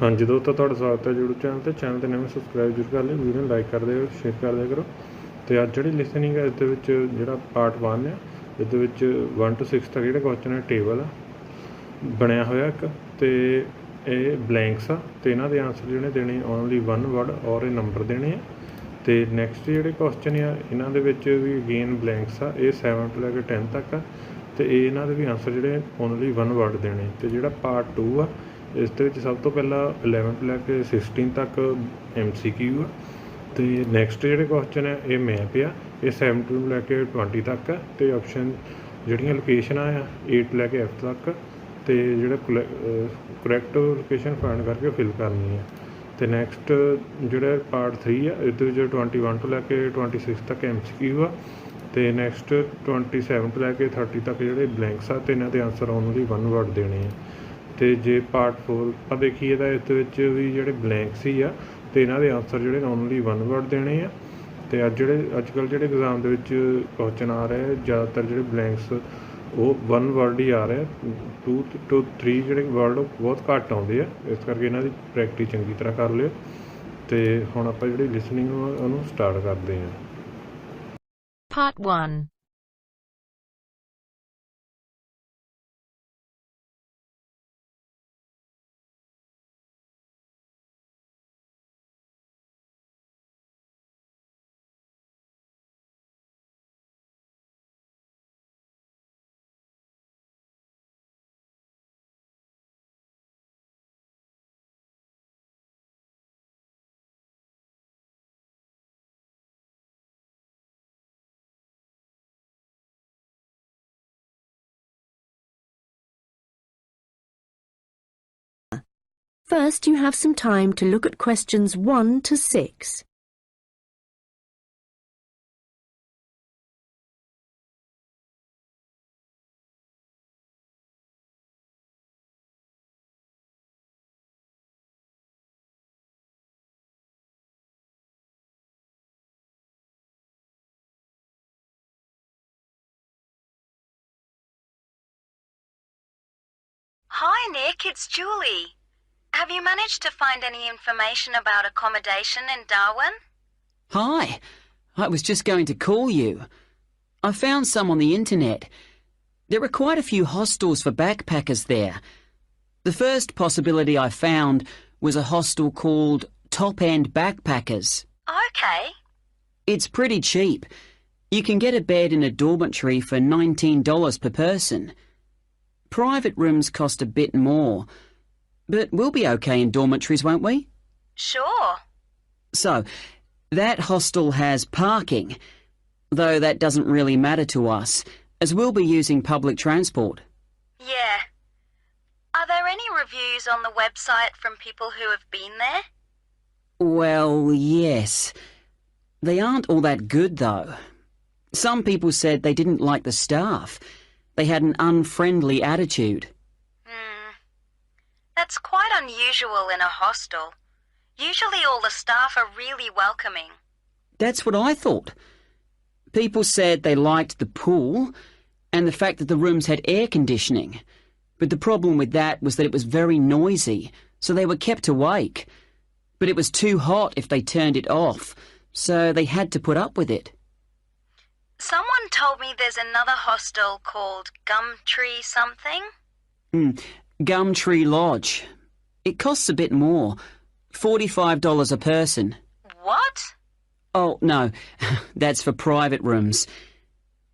हाँ जी दोस्तों, ਤੁਹਾਡਾ ਸਵਾਗਤ ਹੈ YouTube ਚੈਨਲ ਤੇ ਨਵੇਂ ਸਬਸਕ੍ਰਾਈਬ ਜ਼ਰੂਰ ਕਰ ਲਿਓ, ਵੀਡੀਓ ਨੂੰ ਲਾਈਕ ਕਰ ਦਿਓ, ਸ਼ੇਅਰ ਕਰ ਦਿਆ ਕਰੋ। ਤੇ ਅੱਜ ਜਿਹੜੀ ਲਿਸਨਿੰਗ ਹੈ ਇਹਦੇ ਵਿੱਚ ਜਿਹੜਾ ਪਾਰਟ 1 ਹੈ, ਇਹਦੇ ਵਿੱਚ 1 to 6 ਤੱਕ ਜਿਹੜੇ ਕੁਐਸਚਨ ਹੈ ਟੇਬਲ ਬਣਿਆ ਹੋਇਆ ਇੱਕ, ਤੇ ਇਹ ਬਲੈਂਕਸ ਆ ਤੇ ਇਹਨਾਂ ਦੇ ਆਨਸਰ ਜਿਹੜੇ ਦੇਣੇ ਓਨਲੀ 1 ਵਰਡ ਔਰ ਇਹ ਨੰਬਰ ਦੇਣੇ ਆ। ਤੇ ਨੈਕਸਟ ਜਿਹੜੇ ਕੁਐਸਚਨ ਆ ਇਹਨਾਂ ਦੇ ਵਿੱਚ ਵੀ ਅਗੇਨ ਬਲੈਂਕਸ ਆ, ਇਹ 7 ਤੋਂ ਲੈ ਕੇ 10 ਤੱਕ ਆ ਤੇ ਇਹ ਇਹਨਾਂ ਦੇ ਵੀ ਆਨਸਰ ਜਿਹੜੇ ਓਨਲੀ 1 ਵਰਡ ਦੇਣੇ। ਤੇ ਜਿਹੜਾ ਪਾਰਟ 2 ਆ ਇਸ ਦੇ ਵਿੱਚ ਸਭ ਤੋਂ ਪਹਿਲਾਂ 11 ਤੋਂ ਲੈ ਕੇ 16 ਤੱਕ MCQ ਆ, ਤੇ ਨੈਕਸਟ ਜਿਹੜੇ ਕੁਐਸਚਨ ਹੈ ਇਹ ਮੈਪ ਆ, ਇਹ 7 ਤੋਂ ਲੈ ਕੇ 20 ਤੱਕ ਆ, ਤੇ ਆਪਸ਼ਨ ਜਿਹੜੀਆਂ ਲੋਕੇਸ਼ਨਾਂ ਆ 8 ਤੋਂ ਲੈ ਕੇ F ਤੱਕ, ਤੇ ਜਿਹੜਾ ਕਰੈਕਟ ਲੋਕੇਸ਼ਨ ਫਾਈਂਡ ਕਰਕੇ ਫਿਲ ਕਰਨੀ ਹੈ। ਤੇ ਨੈਕਸਟ ਜਿਹੜਾ ਪਾਰਟ 3 ਆ ਇਹਦੇ ਵਿੱਚ 21 ਤੋਂ ਲੈ ਕੇ 26 ਤੱਕ MCQ ਆ, ਤੇ ਨੈਕਸਟ 27 ਤੋਂ ਲੈ ਕੇ 30 ਤੱਕ ਜਿਹੜੇ ਬਲੈਂਕਸ ਆ ਤੇ ਇਹਨਾਂ ਦੇ ਆਨਸਰ ਓਨਲੀ 1 ਵਰਡ ਦੇਣੇ ਆ। ਤੇ ਜੇ ਪਾਰਟ 4 ਆਪਾਂ ਦੇਖੀਏ ਤਾਂ ਇਸ ਵਿੱਚ ਵੀ ਜਿਹੜੇ ਬਲੈਂਕਸ ਹੀ ਆ ਤੇ ਇਹਨਾਂ ਦੇ ਆਨਸਰ ਜਿਹੜੇ ਓਨਲੀ 1 ਵਰਡ ਦੇਣੇ ਆ। ਤੇ ਅੱਜ ਕੱਲ੍ਹ ਜਿਹੜੇ ਐਗਜ਼ਾਮ ਦੇ ਵਿੱਚ ਕੁਐਸਚਨ ਆ ਰਹੇ ਜ਼ਿਆਦਾਤਰ ਜਿਹੜੇ ਬਲੈਂਕਸ ਉਹ 1 ਵਰਡ ਹੀ ਆ ਰਹੇ, 2 to 3 ਜਿਹੜੇ ਵਰਡ ਬਹੁਤ ਘੱਟ ਆਉਂਦੇ ਆ, ਇਸ ਕਰਕੇ ਇਹਨਾਂ ਦੀ ਪ੍ਰੈਕਟਿਸ ਚੰਗੀ ਤਰ੍ਹਾਂ ਕਰ ਲਿਓ। ਤੇ ਹੁਣ ਆਪਾਂ ਜਿਹੜੀ ਲਿਸਨਿੰਗ ਉਹਨੂੰ ਸਟਾਰਟ ਕਰਦੇ ਹਾਂ। Part 1. First, you have some time to look at questions 1 to 6. Hi Nick, it's Julie. Have you managed to find any information about accommodation in Darwin? Hi, I was just going to call you. I found some on the internet. There are quite a few hostels for backpackers there. The first possibility I found was a hostel called Top End Backpackers. Okay. It's pretty cheap. You can get a bed in a dormitory for $19 per person. Private rooms cost a bit more. But we'll be okay in dormitories, won't we? Sure. So, that hostel has parking, though that doesn't really matter to us, as we'll be using public transport. Yeah. Are there any reviews on the website from people who have been there? Well, yes. They aren't all that good, though. Some people said they didn't like the staff. They had an unfriendly attitude. That's quite unusual in a hostel. Usually all the staff are really welcoming. That's what I thought. People said they liked the pool and the fact that the rooms had air conditioning. But the problem with that was that it was very noisy, so they were kept awake. But it was too hot if they turned it off, so they had to put up with it. Someone told me there's another hostel called Gumtree something. Gumtree Lodge. It costs a bit more, $45 a person. What? Oh, no, that's for private rooms.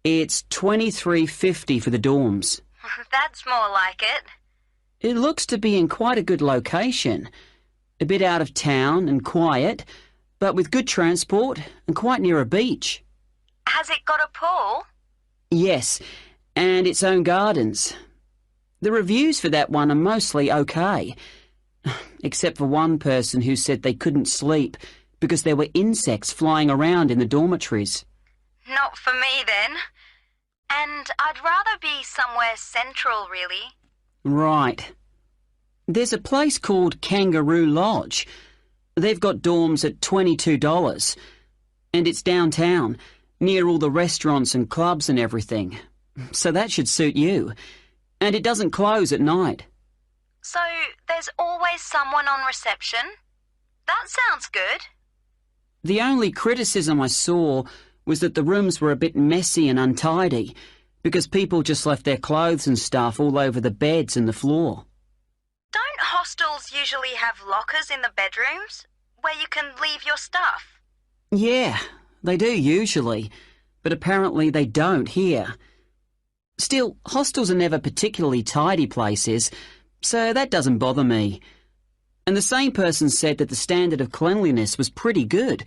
It's $23.50 for the dorms. That's more like it. It looks to be in quite a good location. A bit out of town and quiet, but with good transport and quite near a beach. Has it got a pool? Yes, and its own gardens. The reviews for that one are mostly okay, except for one person who said they couldn't sleep because there were insects flying around in the dormitories. Not for me then. And I'd rather be somewhere central, really. Right. There's a place called Kangaroo Lodge. They've got dorms at $22, and it's downtown, near all the restaurants and clubs and everything. So that should suit you. And it doesn't close at night. So there's always someone on reception? That sounds good. The only criticism I saw was that the rooms were a bit messy and untidy, because people just left their clothes and stuff all over the beds and the floor. Don't hostels usually have lockers in the bedrooms where you can leave your stuff? Yeah, they do usually, but apparently they don't here. Still, hostels are never particularly tidy places, so that doesn't bother me. And the same person said that the standard of cleanliness was pretty good,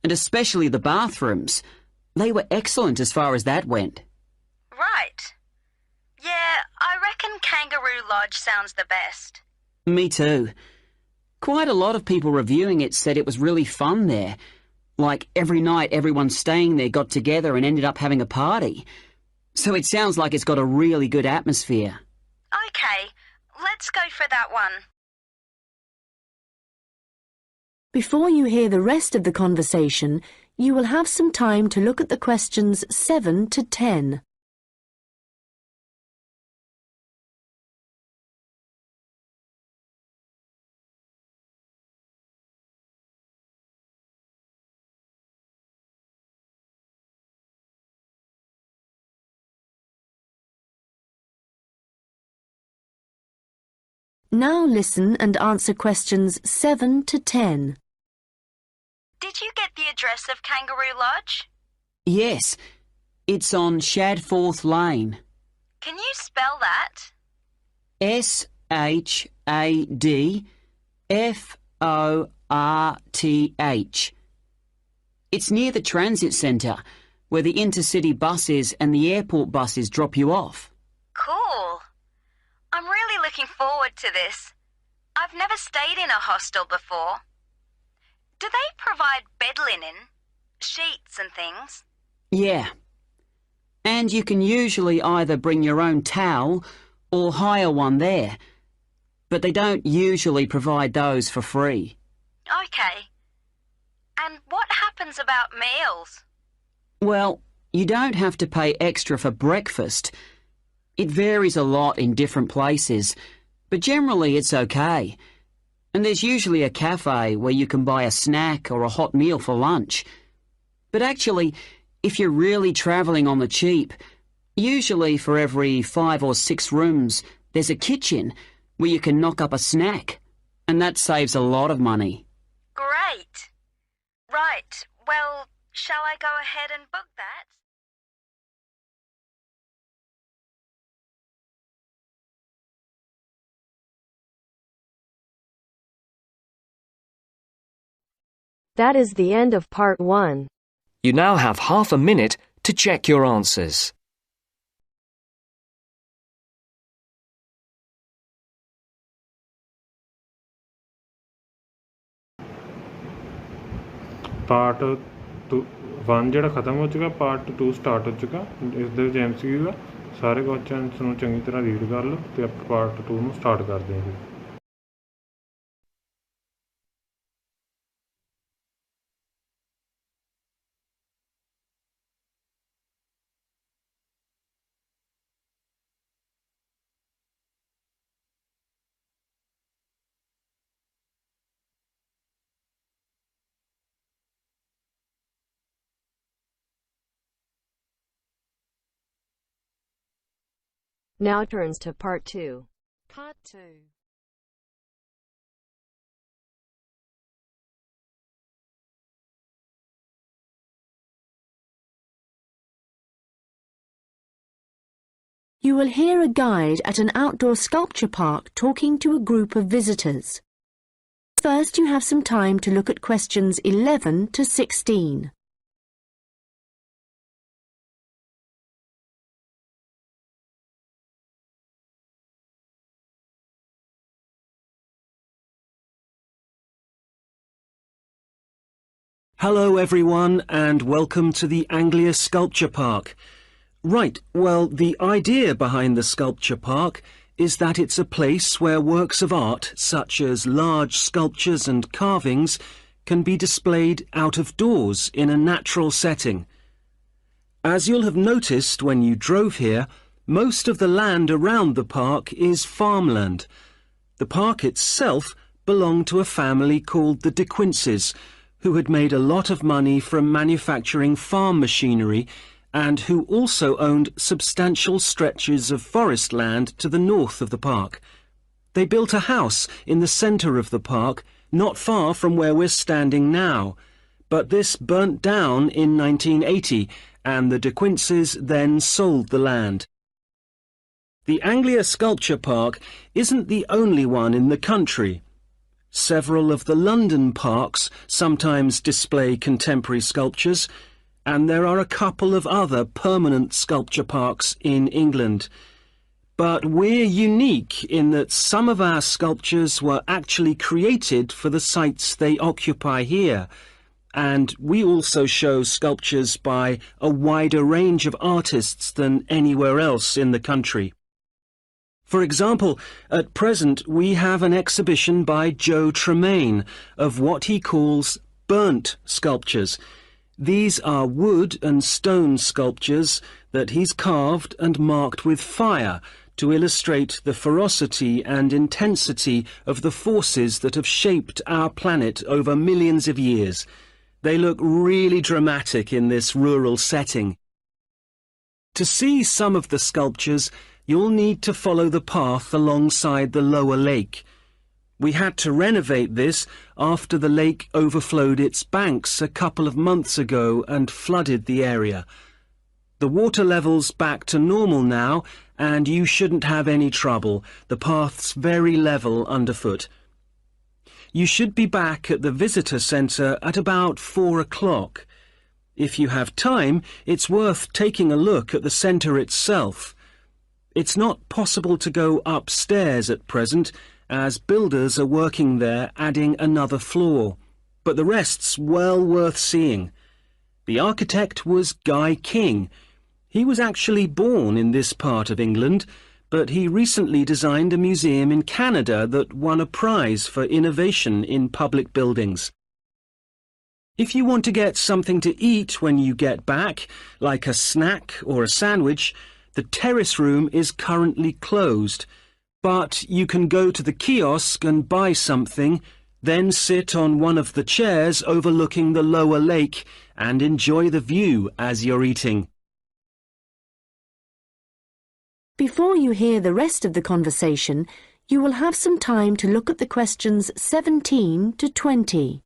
and especially the bathrooms. They were excellent as far as that went. Right. Yeah, I reckon Kangaroo Lodge sounds the best. Me too. Quite a lot of people reviewing it said it was really fun there. Like every night everyone staying there got together and ended up having a party. So it sounds like it's got a really good atmosphere. Okay, let's go for that one. Before you hear the rest of the conversation, you will have some time to look at the questions 7 to 10. Now listen and answer questions 7 to 10. Did you get the address of Kangaroo Lodge? Yes, it's on Shadforth Lane. Can you spell that? Shadforth. It's near the transit centre, where the intercity buses and the airport buses drop you off. Cool. I'm really looking forward to this. I've never stayed in a hostel before. Do they provide bed linen, sheets and things? Yeah. And you can usually either bring your own towel or hire one there. But they don't usually provide those for free. Okay. And what happens about meals? Well, you don't have to pay extra for breakfast. It varies a lot in different places, but generally it's okay. And there's usually a cafe where you can buy a snack or a hot meal for lunch. But actually, if you're really travelling on the cheap, usually for every 5 or 6 rooms, there's a kitchen where you can knock up a snack. And that saves a lot of money. Great. Right, well, shall I go ahead and book that? That is the end of part 1. You now have half a minute to check your answers. Part 1 ਜਿਹੜਾ ਖਤਮ ਹੋ ਚੁੱਕਾ, part 2 start ਹੋ ਚੁੱਕਾ। ਇਸ ਦੇ ਵਿੱਚ MCQ ਆ। ਸਾਰੇ ਕੁਐਸਚਨਸ ਨੂੰ ਚੰਗੀ ਤਰ੍ਹਾਂ ਰੀਡ ਕਰ ਲਓ ਤੇ ਆਪਾਂ ਪਾਰਟ 2 ਨੂੰ ਸਟਾਰਟ ਕਰਦੇ ਹਾਂ। Now turns to part 2. Part 2. You will hear a guide at an outdoor sculpture park talking to a group of visitors. First, you have some time to look at questions 11 to 16. Hello everyone and welcome to the Anglia Sculpture Park. Right, well the idea behind the sculpture park is that it's a place where works of art such as large sculptures and carvings can be displayed out of doors in a natural setting. As you'll have noticed when you drove here, most of the land around the park is farmland. The park itself belonged to a family called the De Quinces, who had made a lot of money from manufacturing farm machinery and who also owned substantial stretches of forest land to the north of the park. They built a house in the centre of the park, not far from where we're standing now, but this burnt down in 1980 and the De Quinces then sold the land. The Anglia Sculpture Park isn't the only one in the country. Several of the London parks sometimes display contemporary sculptures, and there are a couple of other permanent sculpture parks in England. But we're unique in that some of our sculptures were actually created for the sites they occupy here, and we also show sculptures by a wider range of artists than anywhere else in the country. For example, at present we have an exhibition by Joe Tremaine of what he calls burnt sculptures. These are wood and stone sculptures that he's carved and marked with fire to illustrate the ferocity and intensity of the forces that have shaped our planet over millions of years. They look really dramatic in this rural setting. To see some of the sculptures, you'll need to follow the path alongside the lower lake. We had to renovate this after the lake overflowed its banks a couple of months ago and flooded the area. The water level's back to normal now, and you shouldn't have any trouble. The path's very level underfoot. You should be back at the visitor centre at about 4 o'clock. If you have time, it's worth taking a look at the centre itself. It's not possible to go upstairs at present, as builders are working there adding another floor, but the rest's well worth seeing. The architect was Guy King. He was actually born in this part of England, but he recently designed a museum in Canada that won a prize for innovation in public buildings. If you want to get something to eat when you get back, like a snack or a sandwich, the terrace room is currently closed. But you can go to the kiosk and buy something, then sit on one of the chairs overlooking the lower lake and enjoy the view as you're eating. Before you hear the rest of the conversation, you will have some time to look at the questions 17 to 20.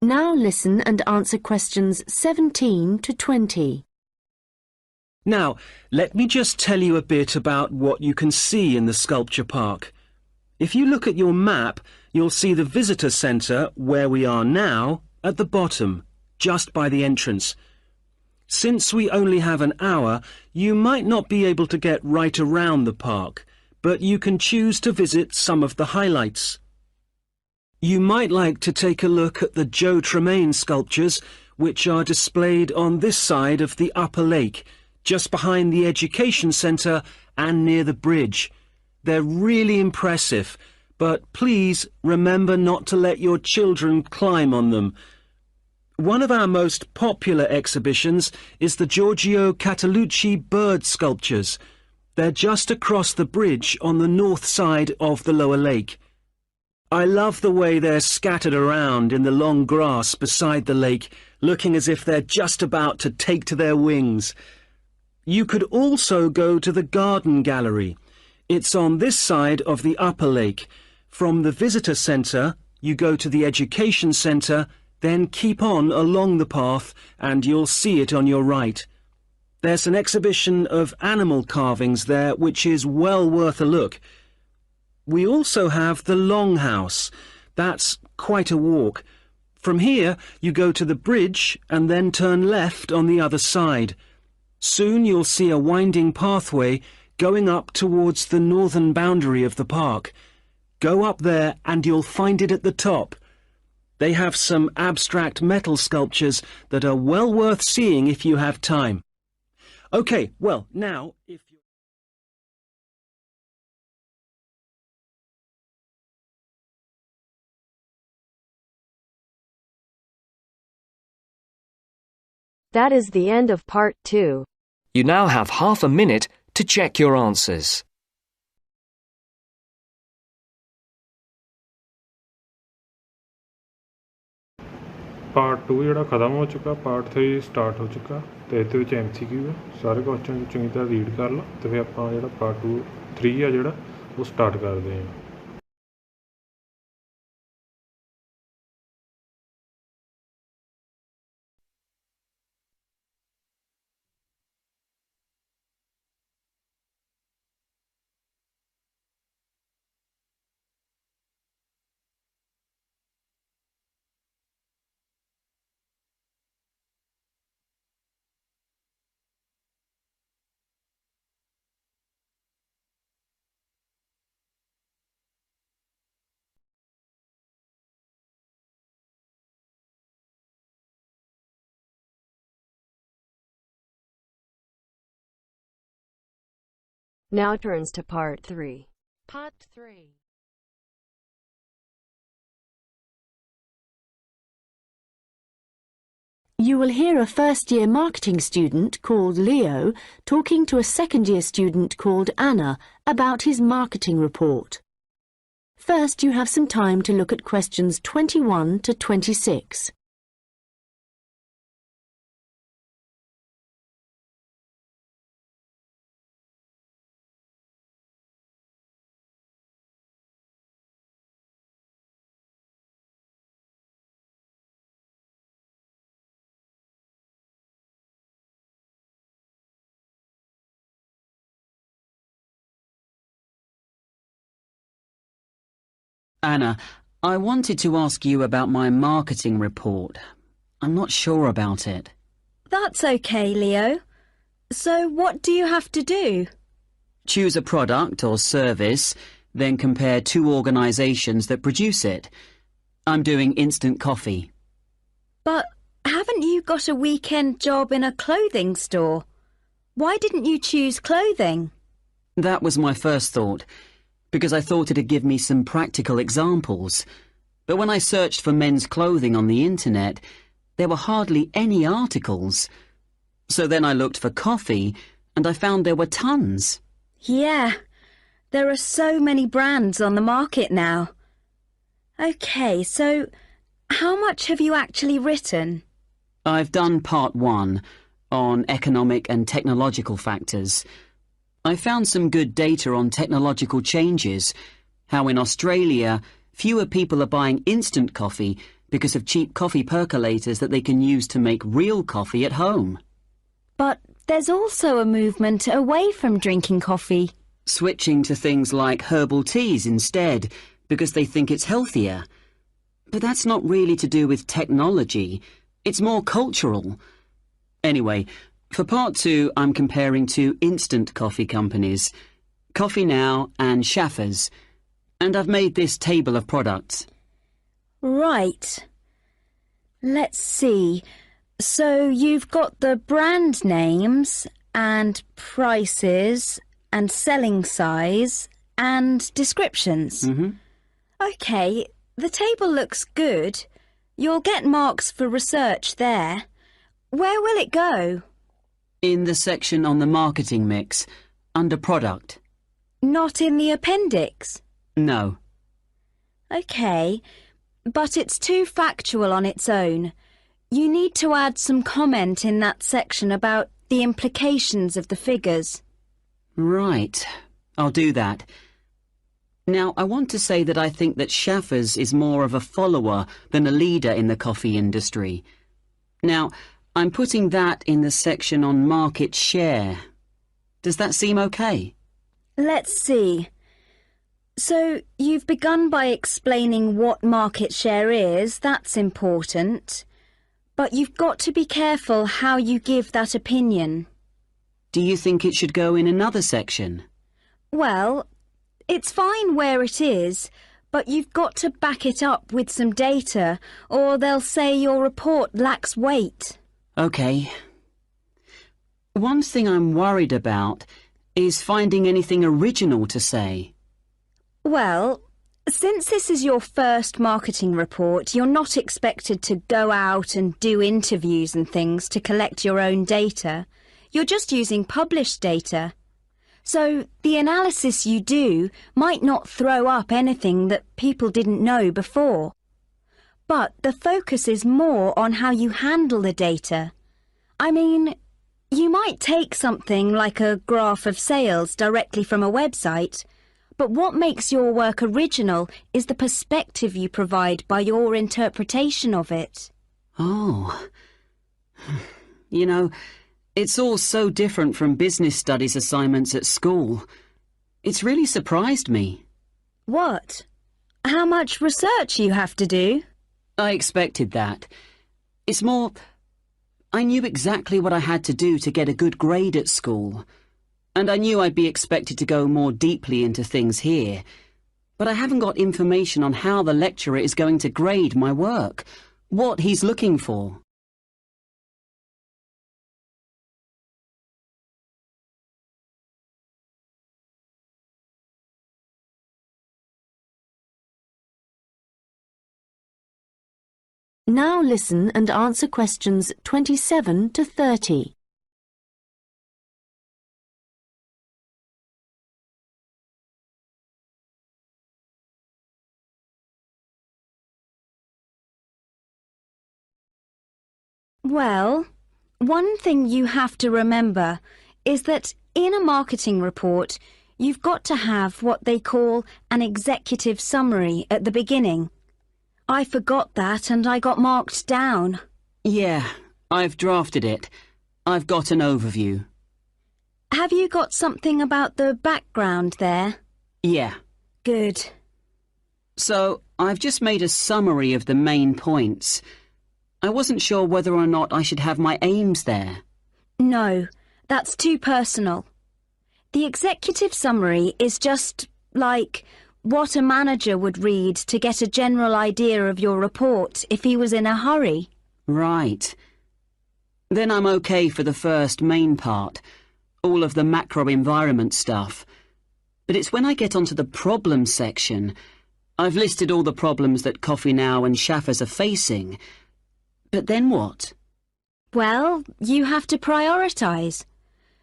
Now listen and answer questions 17 to 20. Now, let me just tell you a bit about what you can see in the sculpture park. If you look at your map, you'll see the visitor centre, where we are now, at the bottom, just by the entrance. Since we only have an hour, you might not be able to get right around the park, but you can choose to visit some of the highlights. You might like to take a look at the Joe Tremaine sculptures, which are displayed on this side of the upper lake, just behind the education centre and near the bridge. They're really impressive, but please remember not to let your children climb on them. One of our most popular exhibitions is the Giorgio Catalucci bird sculptures. They're just across the bridge on the north side of the lower lake. I love the way they're scattered around in the long grass beside the lake, looking as if they're just about to take to their wings. You could also go to the garden gallery. It's on this side of the upper lake. From the visitor centre, you go to the education centre, then keep on along the path and you'll see it on your right. There's an exhibition of animal carvings there which is well worth a look. We also have the Longhouse. That's quite a walk. From here, you go to the bridge and then turn left on the other side. Soon you'll see a winding pathway going up towards the northern boundary of the park. Go up there and you'll find it at the top. They have some abstract metal sculptures that are well worth seeing if you have time. OK, well, now, if you... That is the end of part 2. You now have half a minute to check your answers. Part 2 ਜਿਹੜਾ ਖਤਮ ਹੋ ਚੁੱਕਾ, part 3 start ਹੋ ਚੁੱਕਾ ਤੇ ਇਹਦੇ ਵਿੱਚ MCQ ਹੈ। ਸਾਰੇ ਕੁਐਸਚਨ ਚੰਗੀ ਤਰ੍ਹਾਂ ਰੀਡ ਕਰ ਲਓ ਤੇ ਫਿਰ ਆਪਾਂ ਜਿਹੜਾ ਪਾਰਟ 3 ਆ ਜਿਹੜਾ ਉਹ ਸਟਾਰਟ ਕਰਦੇ ਹਾਂ। Now turns to part 3. Part 3. You will hear a first-year marketing student called Leo talking to a second-year student called Anna about his marketing report. First, you have some time to look at questions 21 to 26. Anna, I wanted to ask you about my marketing report. I'm not sure about it. That's okay, Leo. So what do you have to do? Choose a product or service, then compare two organisations that produce it. I'm doing instant coffee. But haven't you got a weekend job in a clothing store? Why didn't you choose clothing? That was my first thought, because I thought it'd give me some practical examples. But when I searched for men's clothing on the internet, there were hardly any articles. So then I looked for coffee, and I found there were tons. Yeah, there are so many brands on the market now. OK, so how much have you actually written? I've done part 1 on economic and technological factors. I found some good data on technological changes, how in Australia fewer people are buying instant coffee because of cheap coffee percolators that they can use to make real coffee at home. But there's also a movement away from drinking coffee. Switching to things like herbal teas instead, because they think it's healthier. But that's not really to do with technology. It's more cultural. Anyway, for part 2, I'm comparing two instant coffee companies, Coffee Now and Schaffers, and I've made this table of products. Right. Let's see. So you've got the brand names and prices and selling size and descriptions. OK, the table looks good. You'll get marks for research there. Where will it go? In the section on the marketing mix, under product. Not in the appendix? No. OK, but it's too factual on its own. You need to add some comment in that section about the implications of the figures. Right, I'll do that. Now, I want to say that I think that Schaffers is more of a follower than a leader in the coffee industry. Now, I'm putting that in the section on market share. Does that seem okay? Let's see. So, you've begun by explaining what market share is, that's important. But you've got to be careful how you give that opinion. Do you think it should go in another section? Well, it's fine where it is, But you've got to back it up with some data, or they'll say your report lacks weight. OK. One thing I'm worried about is finding anything original to say. Well, since this is your first marketing report, you're not expected to go out and do interviews and things to collect your own data. You're just using published data. So the analysis you do might not throw up anything that people didn't know before. But the focus is more on how you handle the data. I mean, you might take something like a graph of sales directly from a website, but what makes your work original is the perspective you provide by your interpretation of it. Oh. You know, it's all so different from business studies assignments at school. It's really surprised me. What? How much research you have to do? I expected that. It's more, I knew exactly what I had to do to get a good grade at school. And I knew I'd be expected to go more deeply into things here. But I haven't got information on how the lecturer is going to grade my work, what he's looking for. Now listen and answer questions 27 to 30. Well, one thing you have to remember is that in a marketing report, you've got to have what they call an executive summary at the beginning. I forgot that and I got marked down. Yeah, I've drafted it. I've got an overview. Have you got something about the background there? Yeah. Good. So, I've just made a summary of the main points. I wasn't sure whether or not I should have my aims there. No, that's too personal. The executive summary is just like what a manager would read to get a general idea of your report if he was in a hurry. Right. Then I'm okay for the first main part, all of the macro environment stuff. But it's when I get onto the problem section. I've listed all the problems that Coffee Now and Shaffers are facing. But then what? Well, you have to prioritise.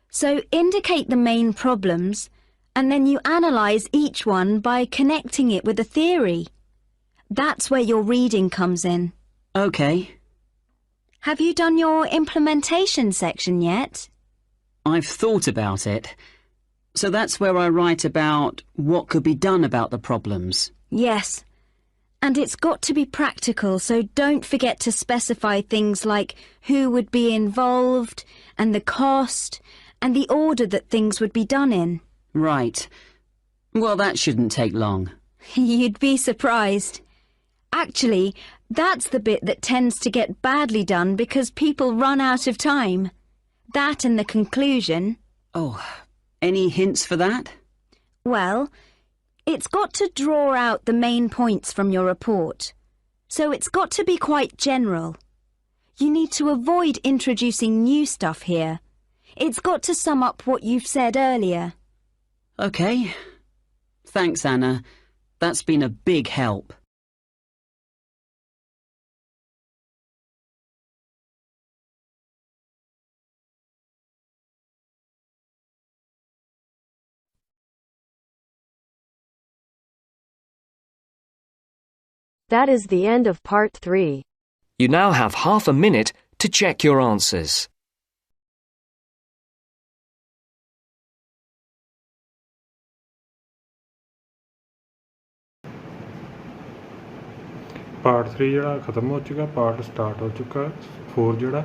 So indicate the main problems, and then you analyse each one by connecting it with a theory. That's where your reading comes in. OK. Have you done your implementation section yet? I've thought about it. So that's where I write about what could be done about the problems. Yes. And it's got to be practical, so don't forget to specify things like who would be involved, and the cost, and the order that things would be done in. Right. Well, that shouldn't take long. You'd be surprised. Actually, that's the bit that tends to get badly done because people run out of time. That and the conclusion. Oh, any hints for that? Well, it's got to draw out the main points from your report. So it's got to be quite general. You need to avoid introducing new stuff here. It's got to sum up what you've said earlier. OK. Thanks, Anna. That's been a big help. That is the end of part 3. You now have half a minute to check your answers. Part 3 ਜਿਹੜਾ ਖਤਮ ਹੋ ਚੁੱਕਾ, part start ਹੋ ਚੁੱਕਾ 4 ਜਿਹੜਾ,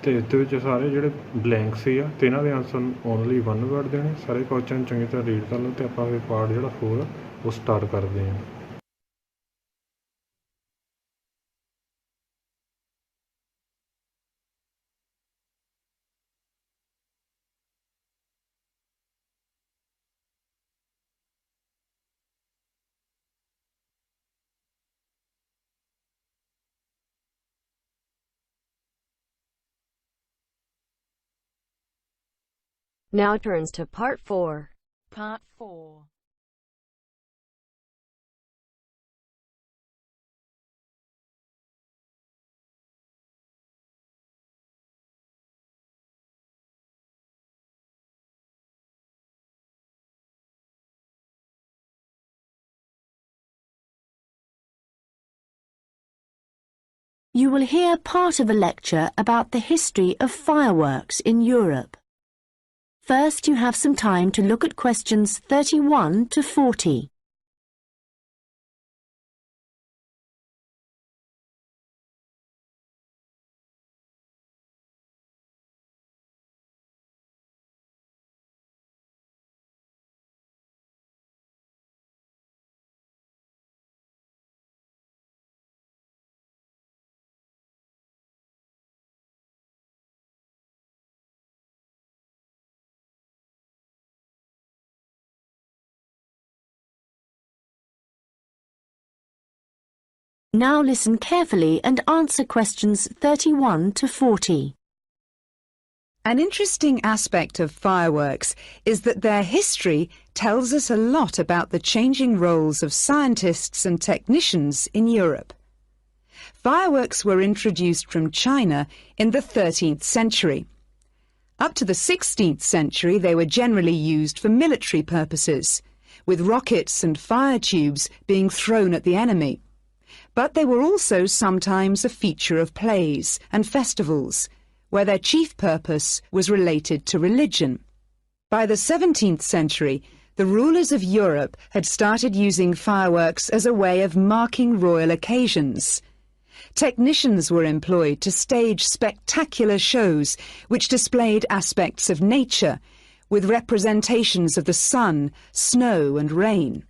ਤੇ ਇਹਦੇ ਵਿੱਚ ਸਾਰੇ ਜਿਹੜੇ ਬਲੈਂਕ ਸੀ ਆ ਤੇ ਇਹਨਾਂ ਦੇ ਆਨਸਰ ਓਨਲੀ 1 ਵਰਡ ਦੇਣੇ। ਸਾਰੇ ਕੁਐਸਚਨ ਚੰਗੀ ਤਰ੍ਹਾਂ ਰੀਡ ਕਰ ਲਓ ਤੇ ਆਪਾਂ ਫਿਰ ਪਾਰਟ ਜਿਹੜਾ 4 ਉਹ ਸਟਾਰਟ ਕਰਦੇ ਹਾਂ। Now turns to Part 4. Part 4. You will hear part of a lecture about the history of fireworks in Europe. First, you have some time to look at questions 31 to 40. Now listen carefully and answer questions 31 to 40. An interesting aspect of fireworks is that their history tells us a lot about the changing roles of scientists and technicians in Europe. Fireworks were introduced from China in the 13th century. Up to the 16th century, they were generally used for military purposes, with rockets and fire tubes being thrown at the enemy. But they were also sometimes a feature of plays and festivals, where their chief purpose was related to religion. By the 17th century, the rulers of Europe had started using fireworks as a way of marking royal occasions. Technicians were employed to stage spectacular shows which displayed aspects of nature, with representations of the sun, snow and rain.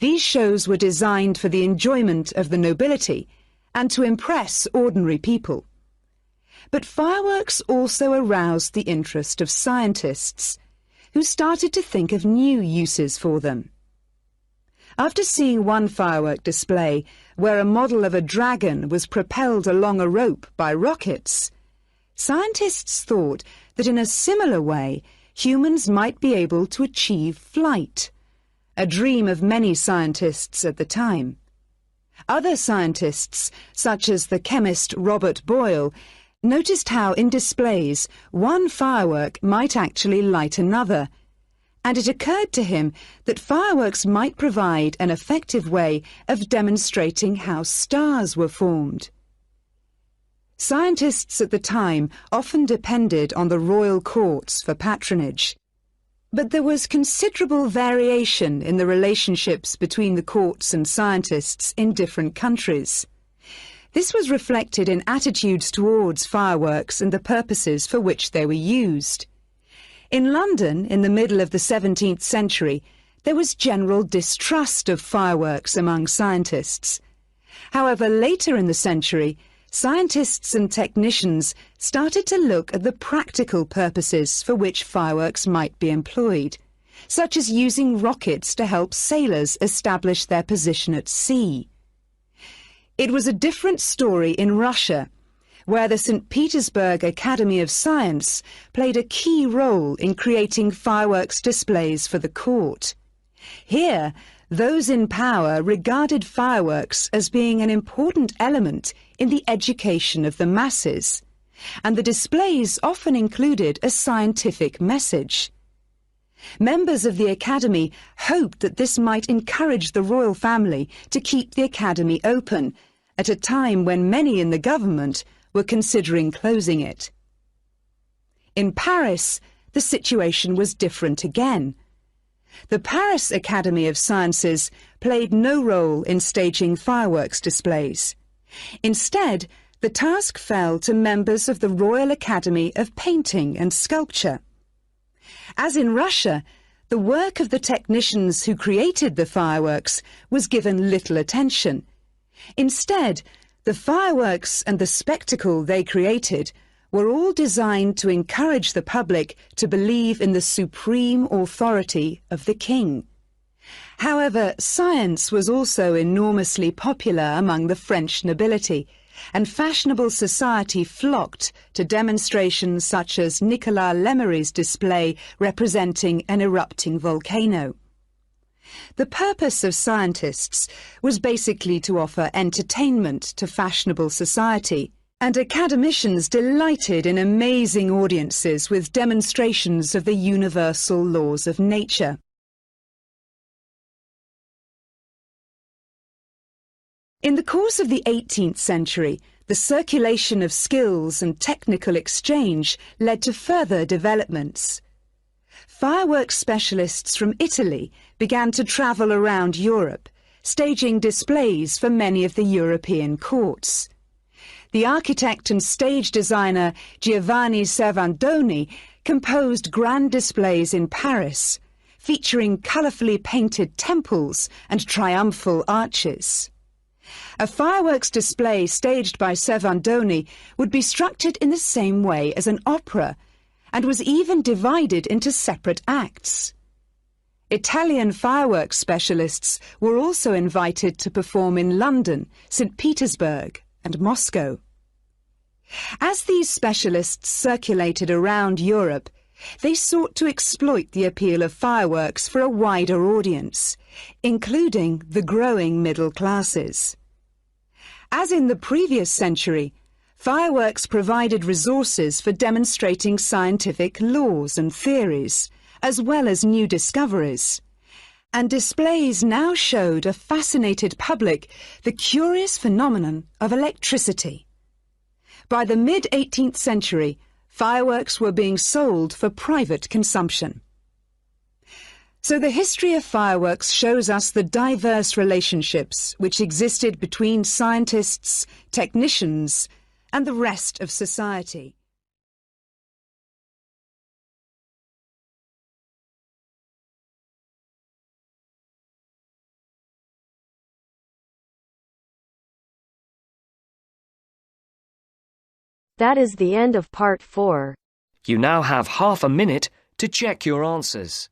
These shows were designed for the enjoyment of the nobility and to impress ordinary people. But fireworks also aroused the interest of scientists, who started to think of new uses for them. After seeing one firework display where a model of a dragon was propelled along a rope by rockets, scientists thought that in a similar way humans might be able to achieve flight, a dream of many scientists at the time. Other scientists, such as the chemist Robert Boyle, noticed how in displays one firework might actually light another, and it occurred to him that fireworks might provide an effective way of demonstrating how stars were formed. Scientists at the time often depended on the royal courts for patronage. But there was considerable variation in the relationships between the courts and scientists in different countries. This was reflected in attitudes towards fireworks and the purposes for which they were used. In London, in the middle of the 17th century, there was general distrust of fireworks among scientists. However, later in the century, scientists and technicians started to look at the practical purposes for which fireworks might be employed, such as using rockets to help sailors establish their position at sea. It was a different story in Russia, where the St. Petersburg Academy of Science played a key role in creating fireworks displays for the court. Here, those in power regarded fireworks as being an important element in the education of the masses, and the displays often included a scientific message. Members of the Academy hoped that this might encourage the royal family to keep the Academy open at a time when many in the government were considering closing it. In Paris, the situation was different again. The Paris Academy of Sciences played no role in staging fireworks displays. Instead, the task fell to members of the Royal Academy of Painting and Sculpture. As in Russia, the work of the technicians who created the fireworks was given little attention. Instead, the fireworks and the spectacle they created were all designed to encourage the public to believe in the supreme authority of the king. However, science was also enormously popular among the French nobility, and fashionable society flocked to demonstrations such as Nicolas Lemery's display representing an erupting volcano. The purpose of scientists was basically to offer entertainment to fashionable society, and academicians delighted in amazing audiences with demonstrations of the universal laws of nature. In the course of the 18th century, the circulation of skills and technical exchange led to further developments. Fireworks specialists from Italy began to travel around Europe, staging displays for many of the European courts. The architect and stage designer Giovanni Servandoni composed grand displays in Paris, featuring colourfully painted temples and triumphal arches. A fireworks display staged by Servandoni would be structured in the same way as an opera, and was even divided into separate acts. Italian fireworks specialists were also invited to perform in London, St. Petersburg, and Moscow. As these specialists circulated around Europe, they sought to exploit the appeal of fireworks for a wider audience, including the growing middle classes. As in the previous century, fireworks provided resources for demonstrating scientific laws and theories, as well as new discoveries, and displays now showed a fascinated public the curious phenomenon of electricity. By the mid-18th century, fireworks were being sold for private consumption. So the history of fireworks shows us the diverse relationships which existed between scientists, technicians, and the rest of society. That is the end of part 4. You now have half a minute to check your answers.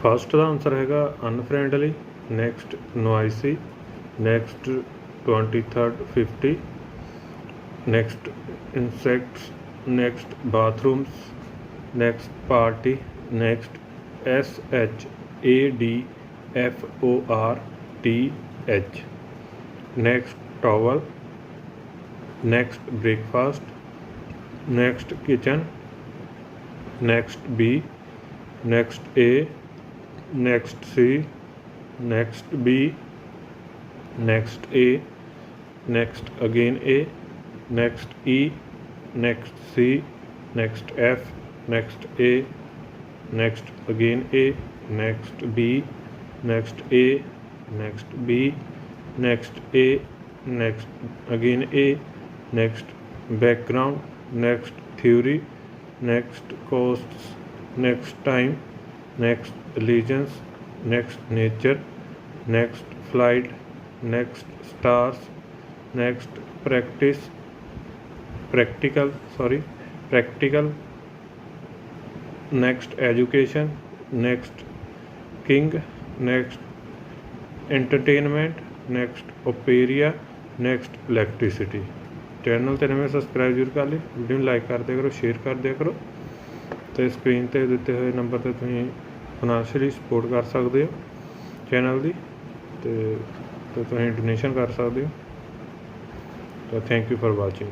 First का answer हैगा unfriendly, next noisy, next 23rd 50, next insects, next bathrooms, next party, next SHADFORTH, next towel, next breakfast, next kitchen, next B, next A, next C, next B, next A, next again A, next E, next C, next F, next A, next again A, next B, next A, next B, next A, next again A, next background, next theory, next costs, next time, next allegiance, next nature, next flight, next stars, next practical, next education, next king, next entertainment, next opera, next electricity। Channel ते नवें subscribe जरूर कर ली, video ਨੂੰ like कर दिया करो, share कर दिया करो, तो स्क्रीन ते दिते हुए नंबर ते तुसीं फाइनैंशियली सपोर्ट कर सकते हो चैनल की, तो तुसीं डोनेशन कर सकते हो। तो थैंक यू फॉर वाचिंग।